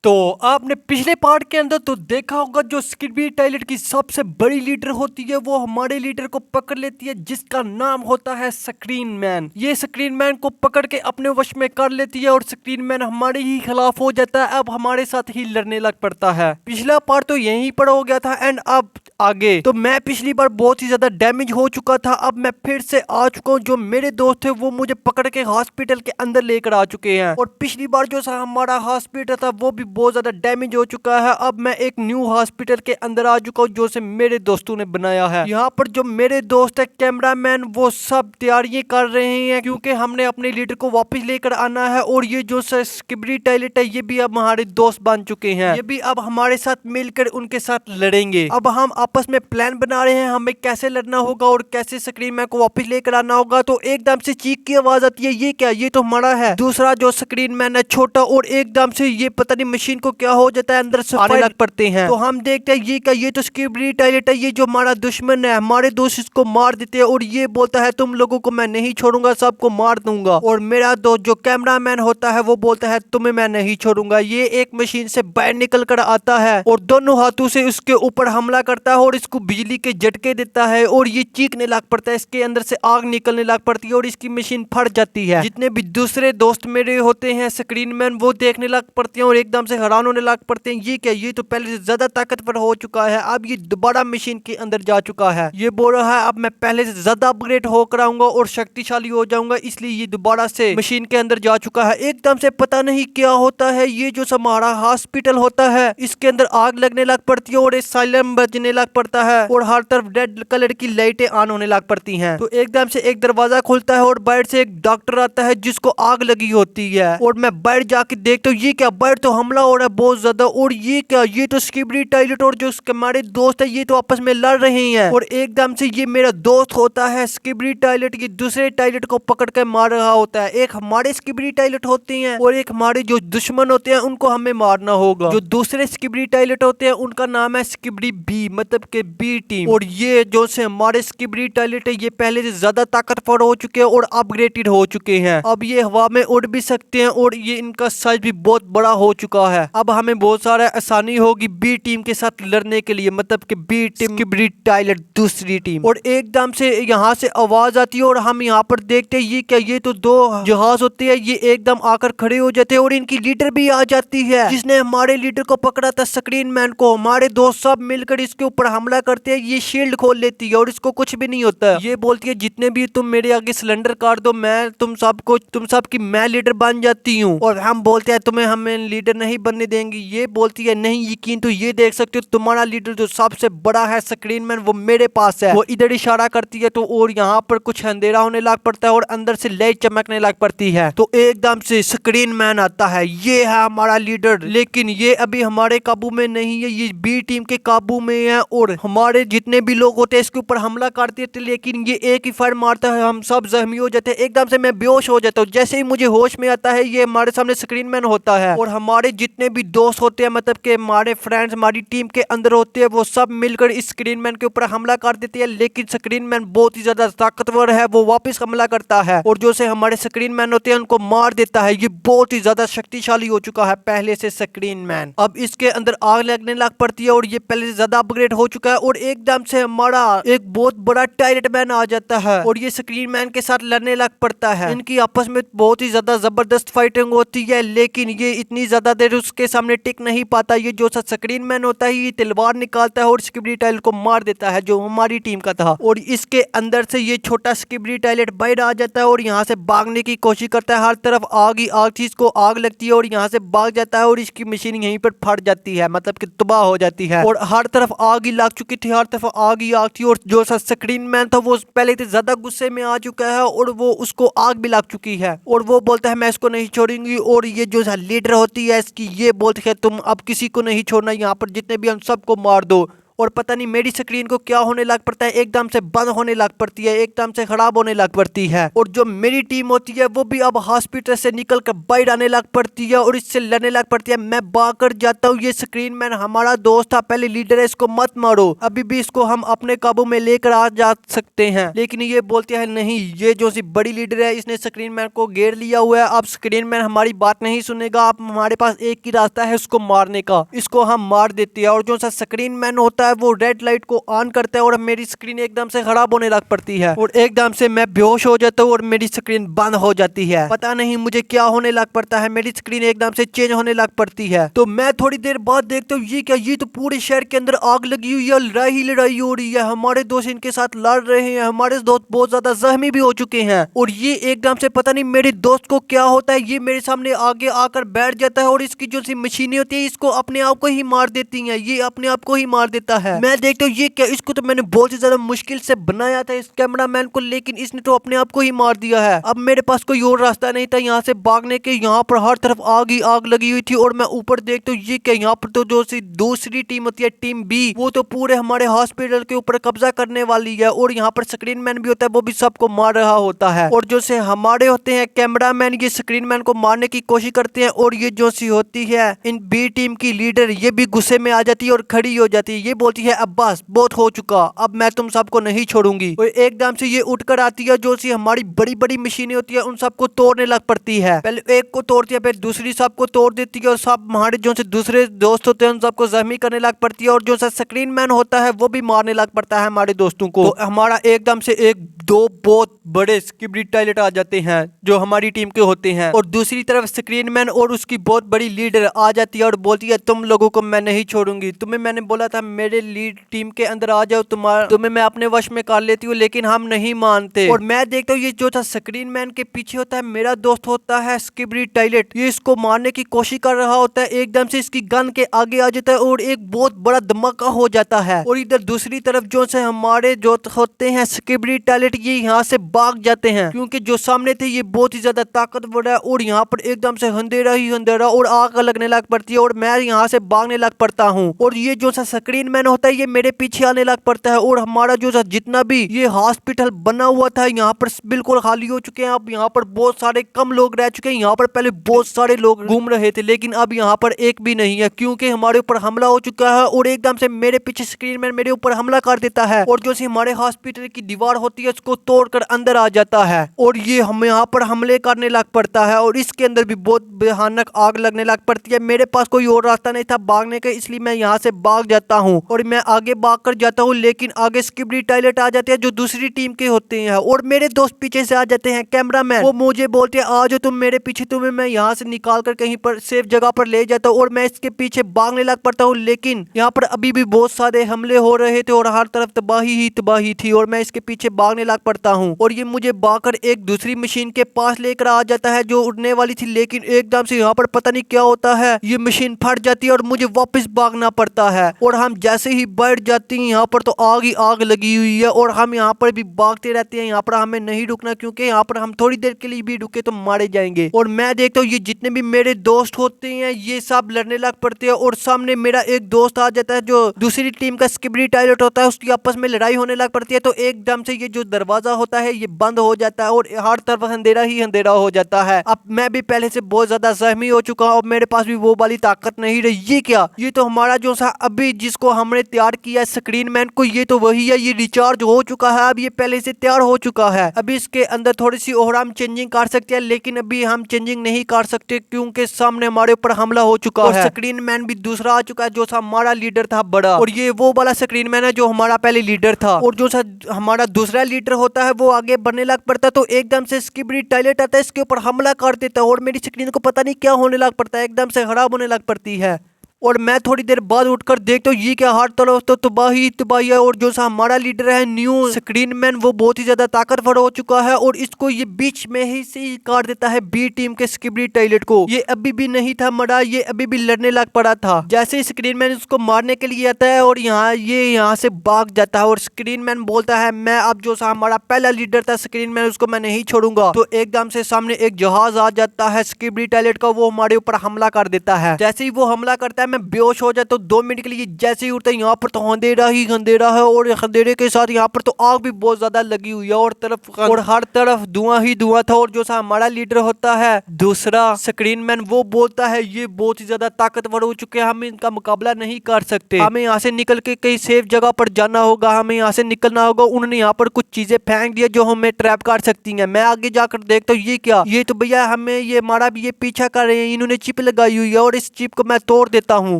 तो आपने पिछले पार्ट के अंदर तो देखा होगा जो स्किबी टॉयलेट की सबसे बड़ी लीडर होती है वो हमारे लीडर को पकड़ लेती है जिसका नाम होता है स्क्रीन मैन। ये स्क्रीन मैन को पकड़ के अपने वश में कर लेती है और स्क्रीन मैन हमारे ही खिलाफ हो जाता है। अब हमारे साथ ही लड़ने लग पड़ता है। पिछला पार्ट तो यहीं पर हो गया था एंड अब आगे तो मैं पिछली बार बहुत ही ज्यादा डैमेज हो चुका था। अब मैं फिर से आ चुका हूँ। जो मेरे दोस्त थे वो मुझे पकड़ के हॉस्पिटल के अंदर लेकर आ चुके हैं और पिछली बार जो हमारा हॉस्पिटल था वो भी बहुत ज्यादा डैमेज हो चुका है। अब मैं एक न्यू हॉस्पिटल के अंदर आ चुका हूँ जो से मेरे दोस्तों ने बनाया है। यहाँ पर जो मेरे दोस्त है कैमरामैन वो सब तैयारियां कर रहे हैं क्योंकि हमने अपने लीडर को वापस लेकर आना है। और ये जो स्किबी टॉयलेट है ये भी अब हमारे दोस्त बन चुके हैं। ये भी अब हमारे साथ मिलकर उनके साथ लड़ेंगे। अब हम आपस में प्लान बना रहे हैं हमें कैसे लड़ना होगा और कैसे स्क्रीन मैन को वापस लेकर आना होगा। तो एकदम से चीख की आवाज आती है, ये क्या, ये तो हमारा है। दूसरा जो स्क्रीन मैन है छोटा और एकदम से ये पता नहीं मशीन को क्या हो जाता है अंदर से आने लग पड़ते हैं। तो हम देखते हैं ये क्या, ये तो स्किबी टॉयलेट है, ये जो हमारा दुश्मन है। हमारे दोस्त इसको मार देते हैं और ये बोलता है तुम लोगों को मैं नहीं छोड़ूंगा, सबको मार दूंगा। और मेरा दोस्त जो कैमरामैन होता है वो बोलता है तुम्हें मैं नहीं छोड़ूंगा। ये एक मशीन से बाहर निकल कर आता है और दोनों हाथों से उसके ऊपर हमला करता है और इसको बिजली के झटके देता है और ये चीखने लग पड़ता है। इसके अंदर से आग निकलने लग पड़ती है और इसकी मशीन फट जाती है। जितने भी दूसरे दोस्त मेरे होते हैं स्क्रीन मैन वो देखने लग पड़ते हैं और एकदम से हैरान होने लग पड़ते हैं, ये क्या, ये तो पहले से ज्यादा ताकतवर हो चुका है। अब ये दोबारा मशीन के अंदर जा चुका है। ये बोल रहा है अब मैं पहले से ज्यादा अपग्रेड होकर आऊंगा और शक्तिशाली हो जाऊंगा, इसलिए ये दोबारा से मशीन के अंदर जा चुका है। एकदम से पता नहीं क्या होता है, ये जो हमारा हॉस्पिटल होता है इसके अंदर आग लगने लग पड़ती है और एक साइलेंट बजने लग पड़ता है और हर तरफ रेड कलर की लाइटें ऑन होने लग पड़ती हैं। तो एकदम से एक दरवाजा खुलता है और बाहर से एक डॉक्टर आता है जिसको आग लगी होती है। और मैं बाहर जाके देखता हूँ ये क्या, बाहर तो हमला हो रहा है बहुत ज्यादा। और ये क्या, ये तो स्किबी टॉयलेट और जो हमारे दोस्त है ये तो आपस में लड़ रहे हैं। और एकदम से ये मेरा दोस्त होता है स्किबी टॉयलेट की दूसरे टॉयलेट को पकड़ कर मार रहा होता है। एक हमारे स्किबी टॉयलेट होते हैं और एक हमारे जो दुश्मन होते हैं उनको हमें मारना होगा। जो दूसरे स्किबी टॉयलेट होते हैं उनका नाम है स्किबी बी, मतलब के बी टीम। और ये जो से हमारे स्किबी टॉयलेट है ये पहले से ज्यादा ताकतवर हो चुके हैं और अपग्रेडेड हो चुके हैं। अब ये हवा में उड़ भी सकते हैं और ये इनका साइज भी बहुत बड़ा हो चुका है। अब हमें बहुत सारा आसानी होगी बी टीम के साथ लड़ने के लिए, मतलब कि बी टीम स्किबी टॉयलेट दूसरी टीम। और एकदम से यहाँ से आवाज आती है और हम यहाँ पर देखते हैं ये क्या, ये तो दो जहाज होते हैं, ये एकदम आकर खड़े हो जाते हैं और इनकी लीडर भी आ जाती है जिसने हमारे लीडर को पकड़ा था स्क्रीन मैन को। हमारे दोस्त सब मिलकर इसके ऊपर हमला करते हैं। ये शील्ड खोल लेती है और इसको कुछ भी नहीं होता है। ये बोलती है जितने भी तुम मेरे आगे सिलेंडर काट दो मैं तुम सब की मैं लीडर बन जाती हूँ। और हम बोलते हैं तुम्हें हमें लीडर नहीं बनने देंगे। ये बोलती है नहीं यकीन तो ये देख सकते हो तुम्हारा लीडर जो सबसे बड़ा है स्क्रीन मैन वो मेरे पास है। वो इधर इशारा करती है तो और यहाँ पर कुछ अंधेरा होने लग पड़ता है और अंदर से लाइट चमकने लग पड़ती है। तो एकदम से स्क्रीन मैन आता है, ये है हमारा लीडर, लेकिन ये अभी हमारे काबू में नहीं है, ये बी टीम के काबू में है। और हमारे जितने भी लोग होते हैं इसके ऊपर हमला कर देते लेकिन ये एक ही फायर मारता है, हम सब जख्मी हो जाते हैं। एकदम से मैं बेहोश हो जाता हूँ। जैसे ही मुझे होश में आता है ये हमारे सामने स्क्रीन मैन होता है और हमारे जितने भी दोस्त होते हैं मतलब के हमारे फ्रेंड्स हमारी टीम के अंदर होते हैं वो सब मिलकर इस स्क्रीन मैन के ऊपर हमला कर देते हैं। लेकिन स्क्रीन मैन बहुत ही ज्यादा ताकतवर है, वो वापस हमला करता है और जो से हमारे स्क्रीन मैन होते हैं उनको मार देता है। ये बहुत ही ज्यादा शक्तिशाली हो चुका है पहले से स्क्रीन मैन। अब इसके अंदर आग लगने लग पड़ती है और ये पहले से ज्यादा अपग्रेड हो चुका है। और एकदम से हमारा एक बहुत बड़ा टॉयलेट मैन आ जाता है और ये स्क्रीन मैन के साथ लड़ने लग पड़ता है। इनकी आपस में बहुत ही ज्यादा जबरदस्त फाइटिंग होती है लेकिन ये इतनी ज्यादा देर उसके सामने टिक नहीं पाता। ये जो सा स्क्रीन मैन होता है ये तलवार निकालता है और स्किबी टॉयलेट को मार देता है जो हमारी टीम का था। और इसके अंदर से ये छोटा स्किबी टॉयलेट बाहर आ जाता है और यहाँ से भागने की कोशिश करता है। हर तरफ आग ही आग, चीज को आग लगती है और यहाँ से भाग जाता है और इसकी मशीन यहीं पर फट जाती है, मतलब कि तबाह हो जाती है। और हर तरफ आग ही लग चुकी थी, हर तरफ आग ही आग थी। और जो सा स्क्रीन मैन था वो पहले से ज्यादा गुस्से में आ चुका है और वो उसको आग भी लग चुकी है और वो बोलता है मैं इसको नहीं छोड़ूंगी। और ये जो लीडर होती है इसकी ये बोलती है तुम अब किसी को नहीं छोड़ना, यहाँ पर जितने भी हम सबको मार दो। और पता नहीं मेरी स्क्रीन को क्या होने लग पड़ता है, एकदम से बंद होने लग पड़ती है, एकदम से खराब होने लग पड़ती है। और जो मेरी टीम होती है वो भी अब हॉस्पिटल से निकल कर बाहर आने लग पड़ती है और इससे लड़ने लग पड़ती है। मैं भाग कर जाता हूँ, ये स्क्रीन मैन हमारा दोस्त था, पहले लीडर है, इसको मत मारो, अभी भी इसको हम अपने काबू में लेकर आ जा सकते हैं। लेकिन ये बोलते हैं नहीं, ये जो सी बड़ी लीडर है इसने स्क्रीन मैन को घेर लिया हुआ है, अब स्क्रीन मैन हमारी बात नहीं सुनेगा, अब हमारे पास एक ही रास्ता है उसको मारने का, इसको हम मार देते हैं। और जो सा स्क्रीन मैन होता है वो रेड लाइट को ऑन करता है और मेरी स्क्रीन एकदम से खराब होने लग पड़ती है और एकदम से मैं बेहोश हो जाता हूँ और मेरी स्क्रीन बंद हो जाती है। पता नहीं मुझे क्या होने लग पड़ता है, मेरी स्क्रीन एकदम से चेंज होने लग पड़ती है। तो मैं थोड़ी देर बाद देखता हूँ ये क्या, ये तो पूरे शहर के अंदर आग लगी हुई है, लड़ाई हो रही है, हमारे दोस्त इनके साथ लड़ रहे हैं, हमारे दोस्त बहुत ज्यादा जख्मी भी हो चुके हैं। और ये एकदम से पता नहीं मेरे दोस्त को क्या होता है, ये मेरे सामने आगे आकर बैठ जाता है और इसकी जो सी मशीनें होती है इसको अपने आप को ही मार देती हैं, ये अपने आप को ही मार देता है। मैं देखता हूँ ये क्या, इसको तो मैंने बहुत ही ज्यादा मुश्किल से बनाया था इस कैमरामैन को, लेकिन इसने तो अपने आप को ही मार दिया है। अब मेरे पास कोई और रास्ता नहीं था यहाँ से भागने के, यहाँ पर हर तरफ आग ही आग लगी हुई थी। और मैं ऊपर देखता हूँ ये क्या, यहाँ पर तो जो सी दूसरी टीम होती है टीम बी, वो तो पूरे हमारे हॉस्पिटल के ऊपर कब्जा करने वाली है और यहाँ पर स्क्रीन मैन भी होता है, वो भी सबको मार रहा होता है। और जो से हमारे होते हैं कैमरामैन, ये स्क्रीन मैन को मारने की कोशिश करते हैं और ये जो सी होती है इन बी टीम की लीडर, ये भी गुस्से में आ जाती है और खड़ी हो जाती है, ये बोलती है अब्बास बहुत हो चुका, अब मैं तुम सबको नहीं छोड़ूंगी। और एकदम से ये उठकर आती है, जो सी हमारी बड़ी बड़ी मशीनें होती है उन सबको तोड़ने लग पड़ती है, पहले एक को तोड़ती है फिर दूसरी सबको तोड़ देती है और सब हमारे जो से दूसरे दोस्त होते हैं उन सबको जख्मी करने लग पड़ती है। और जो सा स्क्रीन मैन होता है वो भी मारने लग पड़ता है हमारे दोस्तों को। तो हमारा एकदम से एक दो बहुत बड़े स्किब्रिट टॉयलेट आ जाते हैं जो हमारी टीम के होते हैं और दूसरी तरफ स्क्रीन मैन और उसकी बहुत बड़ी लीडर आ जाती है और बोलती है तुम लोगों को मैं नहीं छोड़ूंगी, तुम्हें मैंने बोला था मेरे लीड टीम के अंदर आ जाओ, तुम्हें मैं अपने वश में कर लेती हूँ, लेकिन हम नहीं मानते। और मैं देखता हूँ ये जो था स्क्रीन मैन के पीछे होता है मेरा दोस्त होता है स्किब्रिट टॉयलेट, ये इसको मारने की कोशिश कर रहा होता है, एकदम से इसकी गन के आगे आ जाता है और एक बहुत बड़ा धमाका हो जाता है। और इधर दूसरी तरफ जो से हमारे जो होते हैं स्किब्रिट टॉयलेट, ये यहाँ से भाग जाते हैं क्योंकि जो सामने थे ये बहुत ही ज्यादा ताकतवर है और यहाँ पर एकदम से अंधेरा ही अंधेरा और आग लगने लग पड़ती है और मैं यहाँ से भागने लग पड़ता हूँ। और ये जो सा स्क्रीन मैन होता है ये मेरे पीछे आने लग पड़ता है और हमारा जो सा जितना भी ये हॉस्पिटल बना हुआ था यहाँ पर बिल्कुल खाली हो चुके हैं, अब यहाँ पर बहुत सारे कम लोग रह चुके हैं, यहाँ पर पहले बहुत सारे लोग घूम रहे थे लेकिन अब यहाँ पर एक भी नहीं है क्योंकि हमारे ऊपर हमला हो चुका है और एकदम से मेरे पीछे स्क्रीन मैन मेरे ऊपर हमला कर देता है और जो हमारे हॉस्पिटल की दीवार होती है उसको तोड़कर अंदर आ जाता है और ये हम यहाँ पर हमले करने लग पड़ता है और इसके अंदर भी बहुत भयानक आग लगने लग पड़ती है। मेरे पास कोई और रास्ता नहीं था भागने का, इसलिए मैं यहाँ से भाग जाता हूँ और मैं आगे भाग कर जाता हूँ, लेकिन आगे स्किब्रिट टॉयलेट आ जाते हैं जो दूसरी टीम के होते हैं और मेरे दोस्त पीछे से आ जाते हैं कैमरामैन, वो मुझे बोलते हैं आ जाओ तुम मेरे पीछे, तुम्हें मैं यहाँ से निकाल कर कहीं पर सेफ जगह पर ले जाता हूँ और मैं इसके पीछे भागने लग पड़ता हूँ। लेकिन यहाँ पर अभी भी बहुत सारे हमले हो रहे थे और हर तरफ तबाही ही तबाही थी और मैं इसके पीछे भागने लग पड़ता हूँ और ये मुझे भागकर एक दूसरी मशीन के पास लेकर आ जाता है जो उड़ने वाली थी, लेकिन एकदम से यहाँ पर पता नहीं क्या होता है, ये मशीन फट जाती है और मुझे वापस भागना पड़ता है और हम जैसे ही बैठ जाते हैं यहाँ पर तो आग ही आग लगी हुई है और हम यहाँ पर भी भागते रहते हैं, यहाँ पर हमें नहीं रुकना क्योंकि यहाँ पर हम थोड़ी देर के लिए भी रुके तो मारे जाएंगे। और मैं देखता हूँ ये जितने भी मेरे दोस्त होते हैं ये सब लड़ने लग पड़ते हैं और सामने मेरा एक दोस्त आ जाता है जो दूसरी टीम का स्किब्रिट टॉयलेट होता है, उसकी आपस में लड़ाई होने लग पड़ती है तो एकदम से ये जो दरवाजा होता है ये बंद हो जाता है और हर तरफ अंधेरा ही अंधेरा हो जाता है। अब मैं भी पहले से बहुत ज्यादा जख्मी हो चुका हूँ और मेरे पास भी वो वाली ताकत नहीं रही। ये क्या, ये तो हमारा जो सा अभी जिसको हमने तैयार किया है स्क्रीन मैन को, ये तो वही है, ये रिचार्ज हो चुका है, अब ये पहले से तैयार हो चुका है। अभी इसके अंदर थोड़ी सी और हम चेंजिंग कर सकते हैं लेकिन अभी हम चेंजिंग नहीं कर सकते क्योंकि सामने हमारे ऊपर हमला हो चुका है। स्क्रीन मैन भी दूसरा आ चुका है जो सा हमारा लीडर था बड़ा, और ये वो वाला स्क्रीन मैन है जो हमारा पहले लीडर था और जो सा हमारा दूसरा लीडर होता है वो आगे बढ़ने लग पड़ता है तो एकदम से स्किब्रिट टॉयलेट आता है, इसके ऊपर हमला कर देता है और मेरी स्क्रीन को पता नहीं क्या होने लग पड़ता है, एकदम से खराब होने लग पड़ती है। और मैं थोड़ी देर बाद उठकर देखता हूँ ये क्या, हर तरफ तो तबाही तबाही है और जो सा हमारा लीडर है न्यू स्क्रीन मैन वो बहुत ही ज्यादा ताकतवर हो चुका है और इसको ये बीच में ही से ही काट देता है बी टीम के स्किब्रिट टॉयलेट को। ये अभी भी नहीं था मरा, ये अभी भी लड़ने लग पड़ा था। जैसे ही स्क्रीन मैन उसको मारने के लिए आता है और यहाँ से भाग जाता है और स्क्रीन मैन बोलता है मैं अब जो सा हमारा पहला लीडर था स्क्रीन मैन उसको मैं नहीं छोड़ूंगा। तो एकदम से सामने एक जहाज आ जाता है स्किब्रिट टॉयलेट का, वो हमारे ऊपर हमला कर देता है। जैसे ही वो हमला करता है है मैं बेहोश हो जाता हूँ 2 मिनट के लिए। जैसे ही उठता है यहाँ पर तो अंधेरा ही अंधेरा है और अंधेरे के साथ यहाँ पर तो आग भी बहुत ज्यादा लगी हुई है और हर तरफ धुआं ही धुआं था। और जो सा हमारा लीडर होता है दूसरा स्क्रीन मैन, वो बोलता है ये बहुत ही ज्यादा ताकतवर हो चुके हैं, हम इनका मुकाबला नहीं कर सकते, हमें यहाँ से निकल के कहीं सेफ जगह पर जाना होगा, हमें यहाँ से निकलना होगा। उन्होंने यहाँ पर कुछ चीजें फेंक दिया जो हमें ट्रैप कर सकती हैं। मैं आगे जाकर देखता हूँ ये क्या, ये तो भैया हमें ये हमारा भी ये पीछा कर रहे हैं, इन्होंने चिप लगाई हुई है और इस चिप को मैं तोड़ देता हूँ।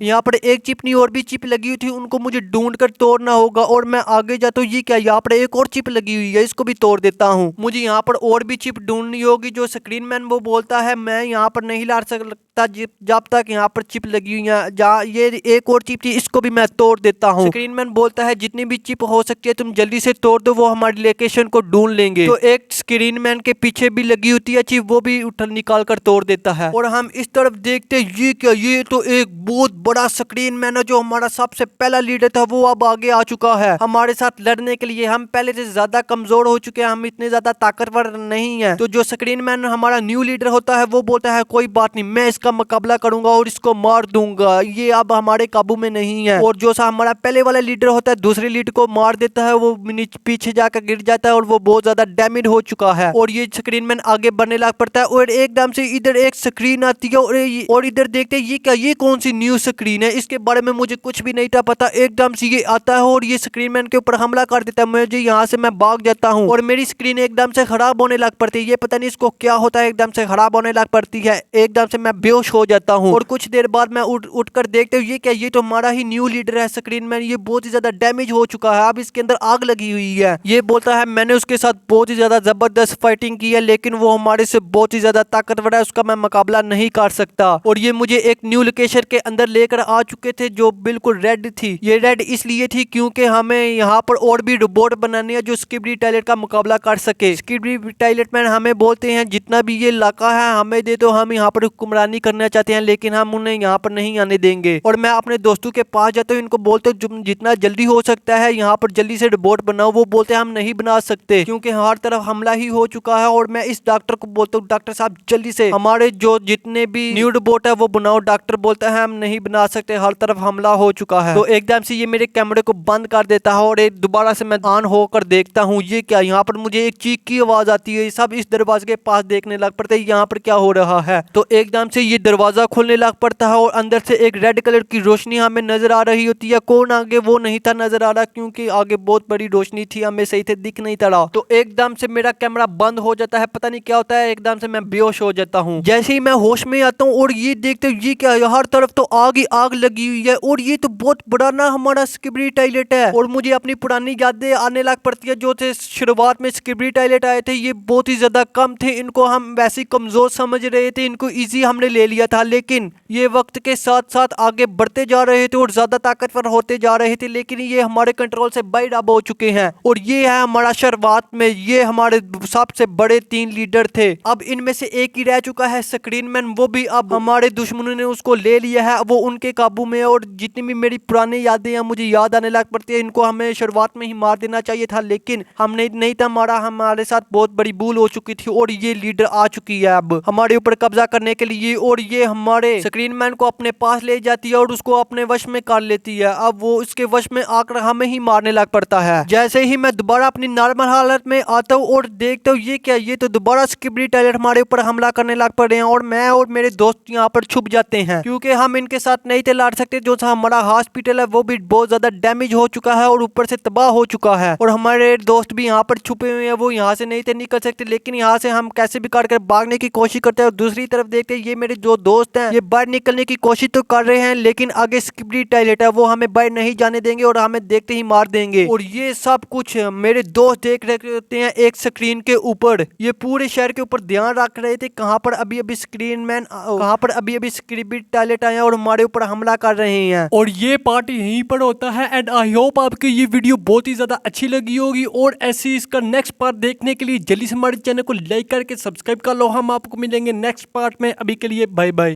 यहाँ पर एक चिप नहीं और भी चिप लगी हुई थी, उनको मुझे ढूंढ कर तोड़ना होगा। और मैं आगे जाता हूँ ये क्या, यहाँ पर एक और चिप लगी हुई है, इसको भी तोड़ देता हूँ। मुझे यहाँ पर और भी चिप ढूंढनी होगी। जो स्क्रीन मैन वो बोलता है मैं यहाँ पर नहीं ला सकता जब तक यहाँ पर चिप लगी हुई है। जहाँ ये एक और चिप थी इसको भी मैं तोड़ देता हूँ। स्क्रीन मैन बोलता है जितनी भी चिप हो सकती है तुम जल्दी से तोड़ दो, वो हमारी लोकेशन को ढूंढ लेंगे। तो एक स्क्रीन मैन के पीछे भी लगी होती है चिप, वो भी उठा निकाल कर तोड़ देता है। और हम इस तरफ देखते ये क्या, ये तो एक बहुत बड़ा स्क्रीन मैन है। जो हमारा सबसे पहला लीडर था वो अब आगे आ चुका है हमारे साथ लड़ने के लिए। हम पहले से ज्यादा कमजोर हो चुके हैं, हम इतने ज्यादा ताकतवर नहीं है। तो जो स्क्रीन मैन हमारा न्यू लीडर होता है वो बोलता है कोई बात नहीं, मैं इसका मुकाबला करूंगा और इसको मार दूंगा, ये अब हमारे काबू में नहीं है। और जो सा हमारा पहले वाला लीडर होता है दूसरे लीडर को मार देता है, वो पीछे जाकर गिर जाता है और वो बहुत ज्यादा डैमेज हो चुका है। और ये स्क्रीन मैन आगे बढ़ने लग पड़ता है और एकदम से इधर एक स्क्रीन आती है और इधर देखते हैं ये क्या, ये कौन सी न्यू स्क्रीन है, इसके बारे में मुझे कुछ भी नहीं था पता। एकदम से ये आता है और ये स्क्रीन मैन के ऊपर हमला कर देता है। मुझे यहाँ से मैं भाग जाता हूँ और मेरी स्क्रीन एकदम से खराब होने लग पड़ती है। ये पता नहीं इसको क्या होता है, एकदम से खराब होने लग पड़ती है, एकदम से मैं बेहोश हो जाता हूँ। और कुछ देर बाद मैं उठ कर देखते हुए ये क्या, ये तो हमारा ही न्यू लीडर है स्क्रीन मैन, ये बहुत ही ज्यादा डैमेज हो चुका है, अब इसके अंदर आग लगी हुई है। ये बोलता है मैंने उसके साथ बहुत ही ज्यादा जबरदस्त फाइटिंग की है लेकिन वो हमारे से बहुत ही ज्यादा ताकतवर है, उसका मैं मुकाबला नहीं कर सकता। और ये मुझे एक न्यू लोकेशन के अंदर लेकर आ चुके थे जो बिल्कुल रेड थी। ये रेड इसलिए थी क्योंकि हमें यहाँ पर और भी रोबोट बनाने हैं जो स्किबिडी टॉयलेट का मुकाबला कर सके। स्किबिडी टॉयलेट मैन हमें बोलते हैं जितना भी ये इलाका है हमें दे दो, हम यहाँ पर हुक्मरानी करना चाहते हैं लेकिन हम उन्हें यहाँ पर नहीं आने देंगे। और मैं अपने दोस्तों के पास जाता हूँ, इनको बोलते हूँ जितना जल्दी हो सकता है यहाँ पर जल्दी से रोबोट बनाओ। वो बोलते हैं हम नहीं बना सकते क्योंकि हर तरफ हमला ही हो चुका है। और मैं इस डॉक्टर को बोलता हूँ डॉक्टर साहब जल्दी से हमारे जो जितने भी न्यू रोबोट है वो बनाओ। डॉक्टर बोलता है हम नहीं बना सकते, हर तरफ हमला हो चुका है। तो एकदम से ये मेरे कैमरे को बंद कर देता है और दोबारा से मैं ऑन होकर देखता हूँ ये क्या, यहाँ पर मुझे एक चीख की आवाज आती है। सब इस दरवाजे के पास देखने लग पड़ते हैं यहाँ पर क्या हो रहा है। तो एकदम से ये दरवाजा खोलने लग पड़ता है और अंदर से एक रेड कलर की रोशनी हमें नजर आ रही होती है। कौन आगे वो नहीं था नजर आ रहा क्योंकि आगे बहुत बड़ी रोशनी थी, हमें सही से दिख नहीं था। तो एकदम से मेरा कैमरा बंद हो जाता है, पता नहीं क्या होता है, एकदम से मैं बेहोश हो जाता हूँ। जैसे ही मैं होश में आता हूँ और ये देखते ये क्या, हर तरफ तो आग ही आग लगी हुई है और ये तो बहुत बड़ा ना हमारा स्किबिडी टॉयलेट है। और मुझे अपनी पुरानी यादें आने लग पड़ती है जो थे शुरुआत में स्किबिडी टॉयलेट आए थे, ये बहुत ही ज्यादा कम थे, इनको हम वैसे कमजोर समझ रहे थे, इनको इजी हमने ले लिया था। लेकिन ये वक्त के साथ साथ आगे बढ़ते जा रहे थे और ज्यादा ताकतवर होते जा रहे थे, लेकिन ये हमारे कंट्रोल से बाहर अब हो चुके हैं। और ये है हमारा शुरुआत में ये हमारे सबसे बड़े 3 लीडर थे। अब इनमें से एक ही रह चुका है स्क्रीन मैन, वो भी अब हमारे दुश्मनों ने उसको ले लिया है, वो उनके काबू में है। और जितनी भी मेरी पुरानी यादें हैं मुझे याद आने लग पड़ती है, इनको हमें शुरुआत में ही मार देना चाहिए था लेकिन हमने नहीं था मारा, हमारे साथ बहुत बड़ी भूल हो चुकी थी। और ये लीडर आ चुकी है अब हमारे ऊपर कब्जा करने के लिए और ये हमारे स्क्रीन मैन को अपने पास ले जाती है और उसको अपने वश में कर लेती है। अब वो उसके वश में आकर हमें ही मारने लग पड़ता है। जैसे ही मैं दोबारा अपनी नॉर्मल हालत में आता हूँ और देखता हूँ ये क्या, ये तो दोबारा स्किबिडी टॉयलेट हमारे ऊपर हमला करने लग पड़े हैं। और मैं और मेरे दोस्त यहाँ पर छुप जाते हैं क्योंकि हम इनके साथ नहीं थे लड़ सकते। जो हमारा हॉस्पिटल है वो भी बहुत ज्यादा डैमेज हो चुका है और ऊपर से तबाह हो चुका है। और हमारे दोस्त भी यहाँ पर छुपे हुए हैं, वो यहाँ से नहीं थे निकल सकते, लेकिन यहाँ से हम कैसे भी काट कर भागने की कोशिश करते हैं। और दूसरी तरफ देखते हैं ये मेरे जो दोस्त हैं ये बाहर निकलने की कोशिश तो कर रहे हैं लेकिन आगे स्किबिडी टॉयलेट है वो हमें बाहर नहीं जाने देंगे और हमें देखते ही मार देंगे। और ये सब कुछ मेरे दोस्त देख रहे हैं एक स्क्रीन के ऊपर, ये पूरे शहर के ऊपर ध्यान रख रहे थे कहाँ पर अभी अभी स्क्रीन मैन कहाँ पर अभी अभी स्किबिडी टॉयलेट आए और हमारे ऊपर हमला कर रहे हैं। और ये पार्ट यहीं पर होता है एंड आई होप आपको ये वीडियो बहुत ही ज्यादा अच्छी लगी होगी। और ऐसे इसका नेक्स्ट पार्ट देखने के लिए जल्दी से हमारे चैनल को लाइक करके सब्सक्राइब कर लो। हम आपको मिलेंगे नेक्स्ट पार्ट में, अभी के लिए बाय बाय।